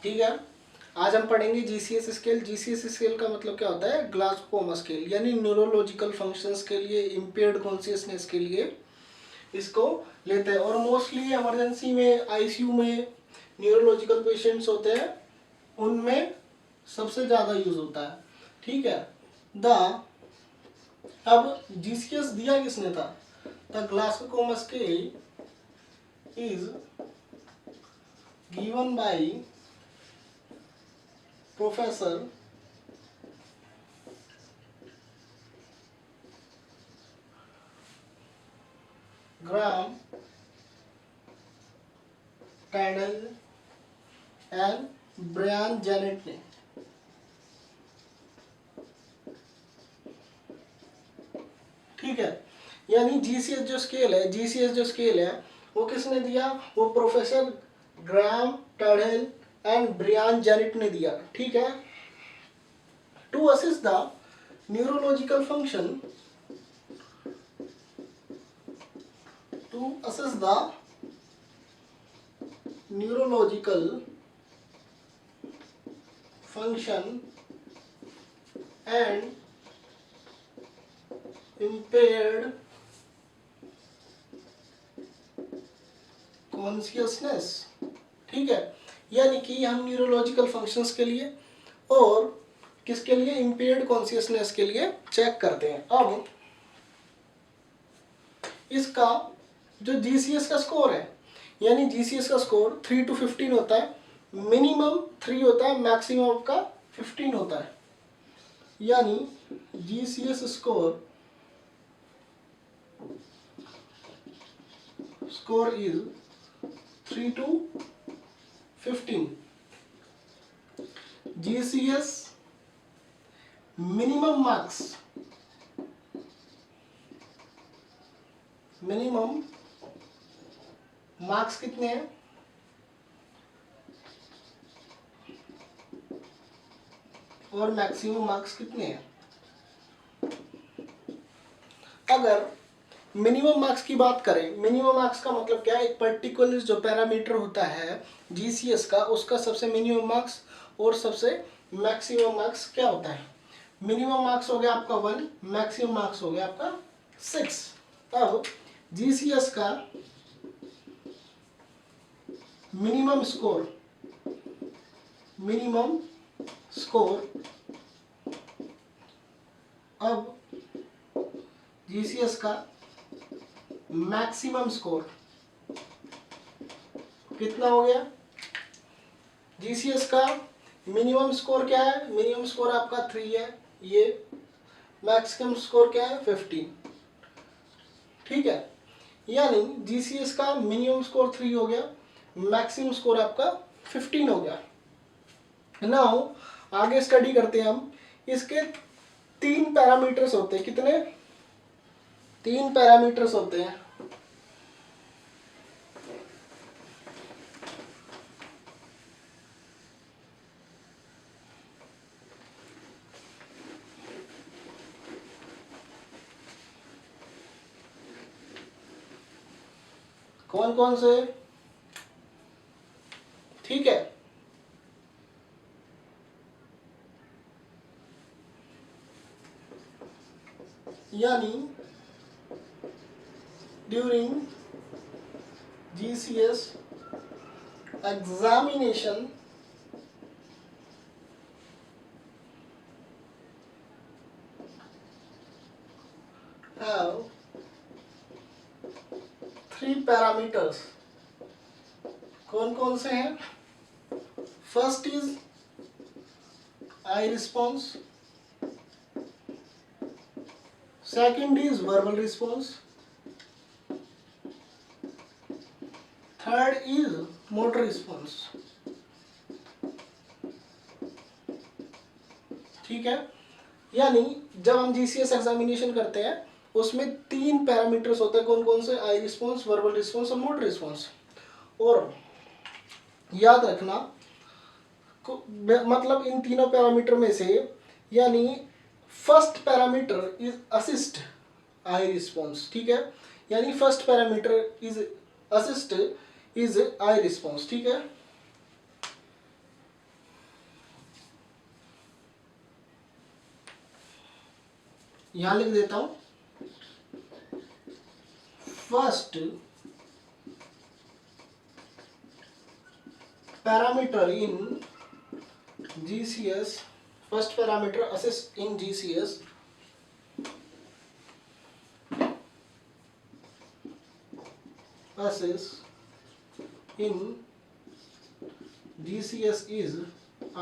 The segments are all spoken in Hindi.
ठीक है। आज हम पढ़ेंगे जीसीएस स्केल। जीसीएस स्केल का मतलब क्या होता है? ग्लासकोमा स्केल, यानी न्यूरोलॉजिकल फंक्शंस के लिए, इम्पेयर्ड कॉन्शियसनेस के लिए इसको लेते हैं। और मोस्टली इमरजेंसी में, आईसीयू में न्यूरोलॉजिकल पेशेंट्स होते हैं, उनमें सबसे ज़्यादा यूज होता है। ठीक है। अब जीसीएस दिया किसने था? The Glasgow coma scale is given by professor Graham Teasdale and Bryan Jennett ने। ठीक है। यानी जीसीएस जो स्केल है वो किसने दिया? वो professor Graham Teasdale and Bryan Jennett ने दिया। ठीक है। To assess the neurological function, to assess the neurological function and impaired consciousness। ठीक है। यानी कि हम न्यूरोलॉजिकल फंक्शंस के लिए और किसके लिए? इम्पेयर्ड कॉन्शियसनेस के लिए चेक करते हैं। अब इसका जो जीसीएस का स्कोर है, यानी जीसीएस का स्कोर 3 to 15 होता है। मिनिमम 3 होता है, मैक्सिमम का 15 होता है। यानी GCS score is 3 to 15। GCS minimum marks कितने हैं? और मैक्सिमम मार्क्स कितने हैं? अगर मिनिमम मार्क्स की बात करें, मिनिमम मार्क्स का मतलब क्या है? एक पर्टिकुलर जो पैरामीटर होता है जीसीएस का, उसका सबसे मिनिमम मार्क्स और सबसे मैक्सिमम मार्क्स क्या होता है? मिनिमम मार्क्स हो गया आपका 1, मैक्सिमम मार्क्स हो गया आपका 6। अब जीसीएस का मिनिमम स्कोर, अब जीसीएस का मैक्सिमम स्कोर कितना हो गया? जीसीएस का मिनिमम स्कोर क्या है? मिनिमम स्कोर आपका 3 है, ये मैक्सिमम स्कोर क्या है? 15। ठीक है। यानी जीसीएस का मिनिमम स्कोर 3 हो गया, मैक्सिमम स्कोर आपका 15 हो गया। नाउ आगे स्टडी करते हैं हम। इसके 3 पैरामीटर्स होते हैं। कितने? 3 पैरामीटर्स होते हैं। कौन कौन से? ठीक है। यानी during GCS examination have 3 parameters. कौन कौन से हैं? First is I response, second is verbal response, third is motor response. ठीक है। यानी जब हम जीसीएस एग्जामिनेशन करते हैं उसमें 3 पैरामीटर्स होते हैं। कौन कौन से? आई रिस्पॉन्स, वर्बल रिस्पॉन्स और मोटर रिस्पॉन्स। और याद रखना, मतलब इन तीनों पैरामीटर में से, यानी first parameter is assist I response. ठीक है। यानी first parameter is assist is I response. ठीक है। यहां लिख देता हूं, first parameter in GCS, first parameter assess in GCS assess in GCS is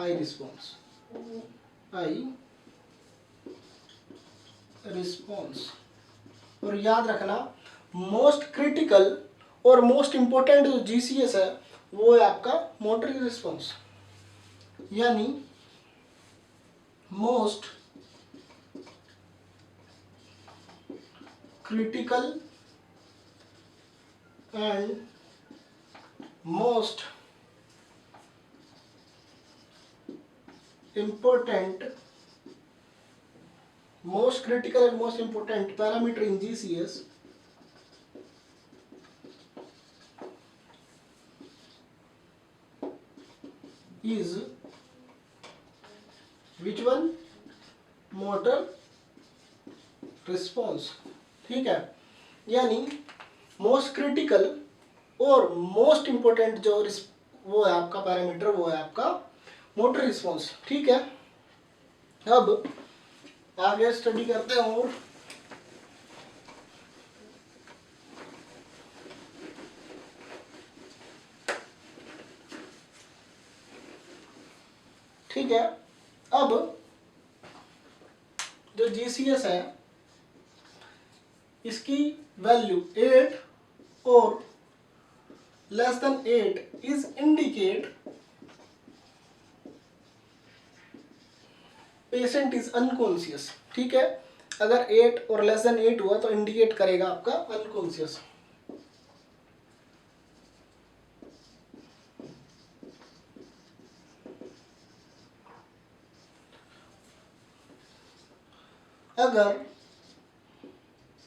I response. और याद रखना मोस्ट क्रिटिकल और मोस्ट इंपॉर्टेंट जो GCS है वो है आपका मोटरी रिस्पॉन्स, यानी most critical and most important parameter in GCS is which one? motor response. ठीक है, यानी मोस्ट क्रिटिकल और मोस्ट इंपोर्टेंट जो वो है आपका पैरामीटर, वो है आपका मोटर रिस्पॉन्स। ठीक है, अब आगे स्टडी करते हैं और ठीक है, अब जो GCS है इसकी वैल्यू 8 और less than 8 is indicate patient is unconscious. ठीक है, अगर 8 और लेस देन 8 हुआ तो इंडिकेट करेगा आपका अनकॉन्शियस। अगर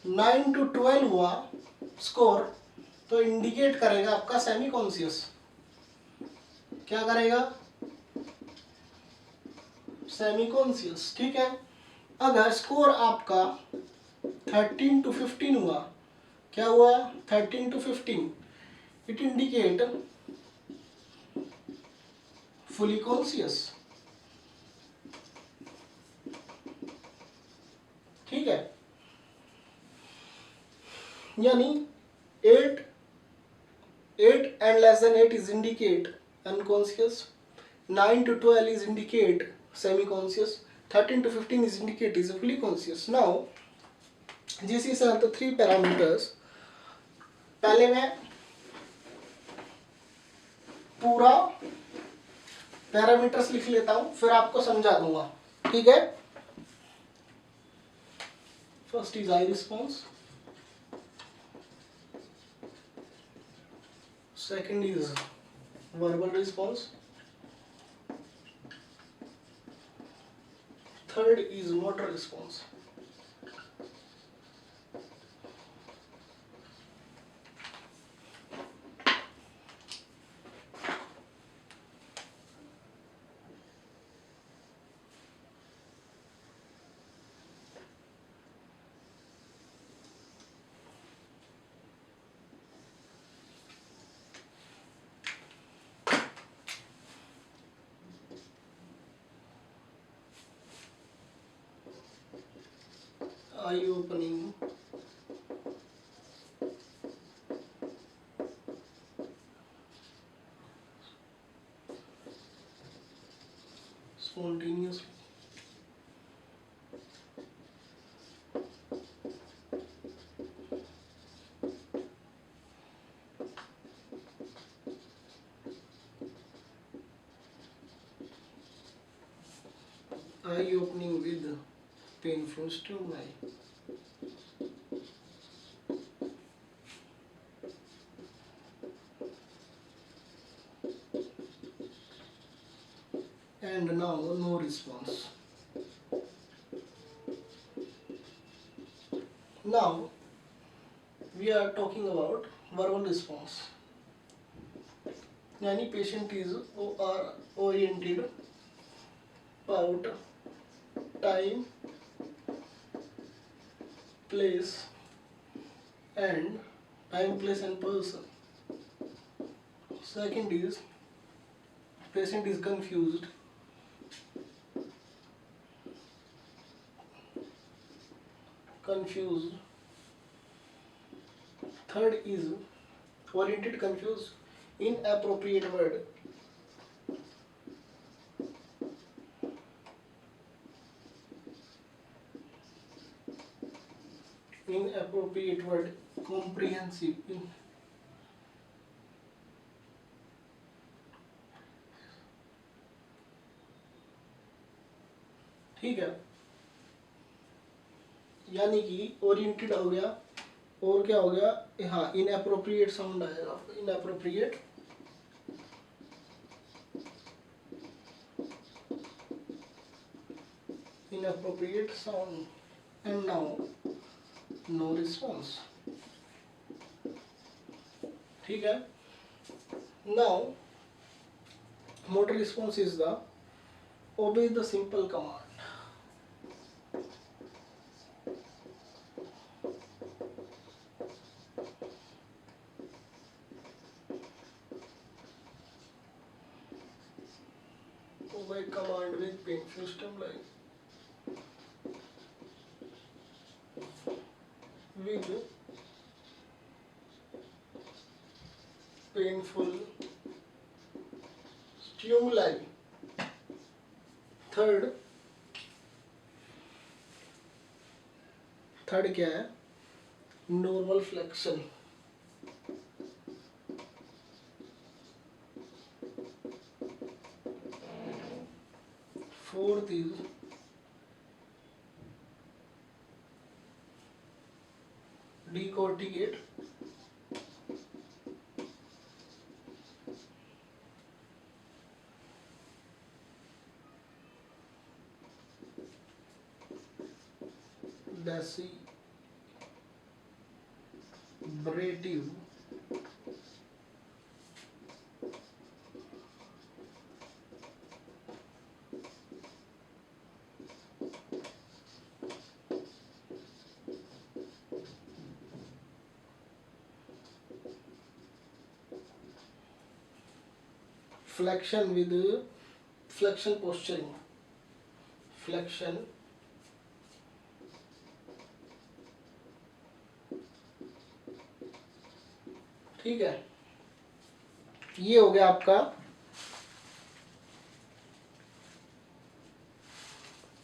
9 to 12 हुआ स्कोर तो इंडिकेट करेगा आपका सेमी कॉन्शियस। क्या करेगा? Semi conscious. ठीक है, अगर स्कोर आपका 13 to 15 हुआ, क्या हुआ? 13 to 15, it indicate fully conscious. ठीक है, यानी 8 and less than 8 is indicate unconscious, 9 to 12 is indicate semi-conscious, 13 to 15 is indicate is fully conscious. Now GCS are the three parameters. पहले मैं पूरा पैरामीटर्स लिख लेता हूं, फिर आपको समझा दूंगा। ठीक है, first is I response, second is verbal response, third is motor response. Eye opening, spontaneous, eye opening with painful stimuli, and now no response. Now we are talking about verbal response, यानी patient is oriented about time place and time, place and person. Second is patient is confused. Third is oriented confused. Inappropriate word. Inappropriate word. Comprehensive. ठीक है, यानी कि ओरिएंटेड हो गया और क्या हो गया, हाँ इनएप्रोप्रिएट साउंड आएगा, inappropriate sound and now no response. ठीक है, now motor response is the obey the simple command. Obey command with painful stimuli. With painful stimuli. Third क्या है, normal flexion. Fourth is decorticate. Decelerative. Flexion with flexion posturing. Flexion ठीक है, ये हो गया आपका,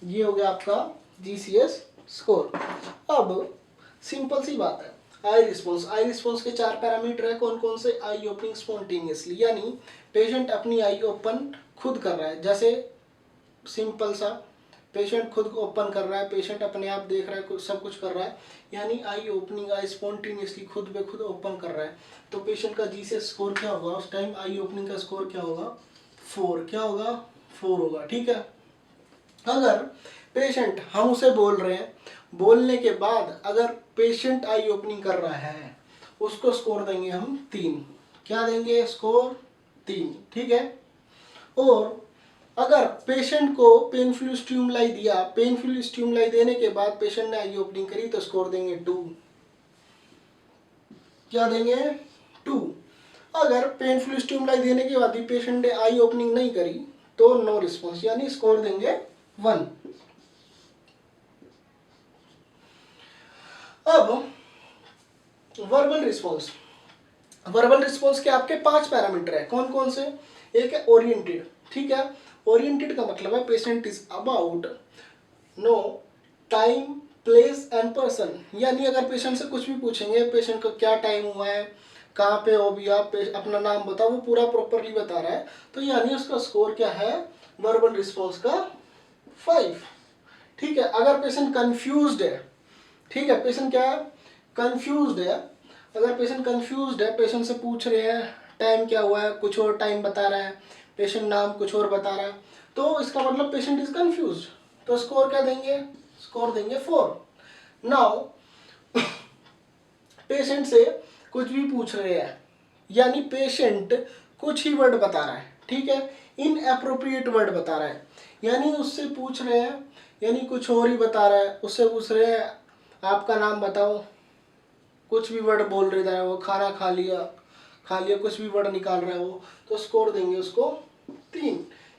ये हो गया आपका GCS स्कोर. अब सिंपल सी बात है, आई रिस्पॉन्स. आई रिस्पॉन्स के 4 पैरामीटर है. कौन कौन से, आई ओपनिंग स्पॉन्टेनियसली, यानी पेशेंट अपनी आई ओपन खुद कर रहा है. जैसे सिंपल सा, पेशेंट खुद ओपन कर रहा है, पेशेंट अपने आप देख रहा है, सब कुछ कर रहा है, यानी आई ओपनिंग, आई स्पॉन्टेनियसली खुद पे खुद ओपन कर रहा है. तो पेशेंट का जीसीएस स्कोर क्या होगा उस टाइम, आई ओपनिंग का स्कोर क्या होगा, 4. क्या होगा, 4 होगा. ठीक है, अगर पेशेंट, हम उसे बोल रहे हैं, बोलने के बाद अगर पेशेंट आई ओपनिंग कर रहा है, उसको स्कोर देंगे हम 3. क्या देंगे, स्कोर 3. ठीक है, और अगर पेशेंट को पेनफुल स्टिमुलाई दिया, पेनफुल स्टिमुलाई देने के बाद पेशेंट ने आई ओपनिंग करी, तो स्कोर देंगे 2. क्या देंगे, 2. अगर पेनफुल स्टिमुलाई देने के बाद भी पेशेंट ने आई ओपनिंग नहीं करी, तो नो रिस्पॉन्स, यानी स्कोर देंगे 1. अब वर्बल रिस्पॉन्स. वर्बल रिस्पॉन्स के आपके 5 पैरामीटर है. कौन कौन से, एक है ओरिएंटेड. ठीक है, ओरिएंटेड का मतलब है patient is about no time, place and person. यानी अगर पेशेंट से कुछ भी पूछेंगे, पेशेंट को क्या टाइम हुआ है, कहाँ पे हो भी आप, अपना नाम बताओ, वो पूरा प्रॉपरली बता रहा है, तो यानी उसका स्कोर क्या है, वर्बल रिस्पॉन्स का 5. ठीक है, अगर पेशेंट कंफ्यूज्ड है, ठीक है, पेशेंट क्या है, कंफ्यूज्ड है. अगर पेशेंट कंफ्यूज्ड है, पेशेंट से पूछ रहे हैं टाइम क्या हुआ है, कुछ और टाइम बता रहा है, पेशेंट नाम कुछ और बता रहा है, तो इसका मतलब पेशेंट इज कंफ्यूज्ड. तो स्कोर क्या देंगे, स्कोर देंगे 4. नाउ पेशेंट से कुछ भी पूछ रहे हैं, यानी पेशेंट कुछ ही वर्ड बता रहा है. ठीक है, इनएप्रोप्रिएट वर्ड बता रहा है, यानी उससे पूछ रहे हैं, यानी कुछ और ही बता रहा है. उससे पूछ रहे हैं आपका नाम बताओ, कुछ भी वर्ड बोल रहा है वो, खाना खा लिया कुछ भी वर्ड निकाल रहा है वो, तो स्कोर देंगे उसको 3।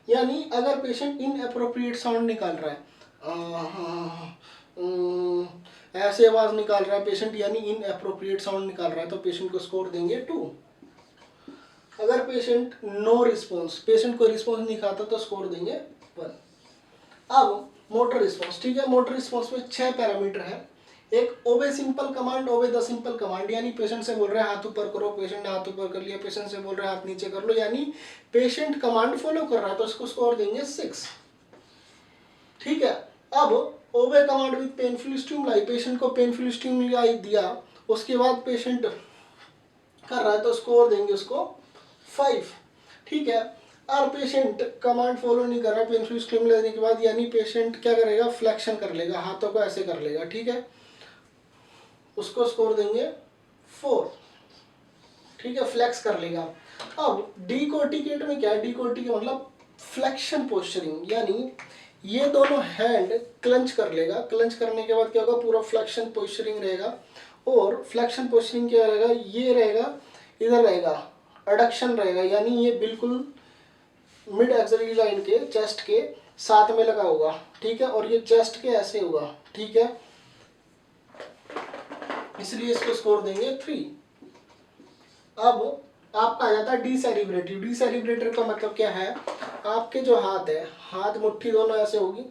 यानी अगर पेशेंट इनअप्रोप्रिएट साउंड निकाल रहा है, ऐसे आवाज निकाल रहा है पेशेंट, यानी इनअप्रोप्रिएट साउंड निकाल रहा है, तो पेशेंट को स्कोर देंगे 2। अगर पेशेंट नो रिस्पॉन्स, पेशेंट को रिस्पॉन्स नहीं खाता, तो स्कोर देंगे 1। अब मोटर रिस्पॉन्स, ठीक है, मोटर रिस्पॉन्स में 6 पैरामीटर है। एक obey simple command, obey the simple command, यानी पेशेंट से बोल रहे हैं हाथ ऊपर करो, पेशेंट ने हाथ ऊपर कर लिया, पेशेंट से बोल रहे हैं हाथ नीचे कर लो, यानी पेशेंट कमांड फॉलो कर रहा है, तो उसको स्कोर देंगे 6। ठीक है। अब obey command with painful stimuli, patient को पेनफुल स्टिमुलाई दिया, उसके बाद पेशेंट कर रहा है, तो स्कोर देंगे उसको 5। ठीक है। और पेशेंट कमांड फॉलो नहीं कर रहा पेनफुल स्टिमुलाई देने के बाद, यानी पेशेंट क्या करेगा, फ्लेक्शन कर लेगा, हाथों को ऐसे कर लेगा, ठीक है, उसको स्कोर देंगे 4। ठीक है, फ्लेक्स कर लेगा। अब डिकोर्टिकेट में क्या है, डिकोर्टिकेट मतलब फ्लेक्शन पोस्चरिंग, यानी ये दोनों हैंड क्लंच कर लेगा, क्लंच करने के बाद क्या होगा, पूरा फ्लेक्शन पोस्चरिंग रहेगा, और फ्लेक्शन पोस्चरिंग क्या रहेगा, ये रहेगा, इधर रहेगा एडक्शन रहेगा, यानी ये बिल्कुल मिड एक्सिलरी लाइन के, चेस्ट के साथ में लगा होगा, ठीक है, और ये चेस्ट के ऐसे होगा, ठीक है, इसलिए इसको स्कोर देंगे 3। अब आपका आ जाता है डिसेलिब्रेटिव। डिसेलिब्रेटर का मतलब क्या है, आपके जो हाथ है, हाथ मुट्ठी दोनों ऐसे होगी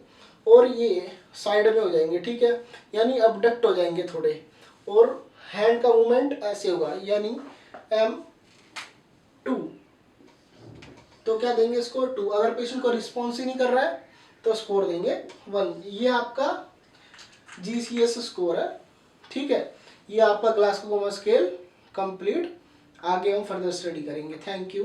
और ये साइड में हो जाएंगे, ठीक है, यानी अबडक्ट हो जाएंगे थोड़े, और हैंड का मूवमेंट ऐसे होगा, यानी M2, तो क्या देंगे इसको 2। अगर पेशेंट को रिस्पॉन्स ही नहीं कर रहा है, तो स्कोर देंगे 1। ये आपका GCS स्कोर है, ठीक है, ये आपका ग्लासगो कोमा स्केल कंप्लीट। आगे हम फर्दर स्टडी करेंगे। Thank you.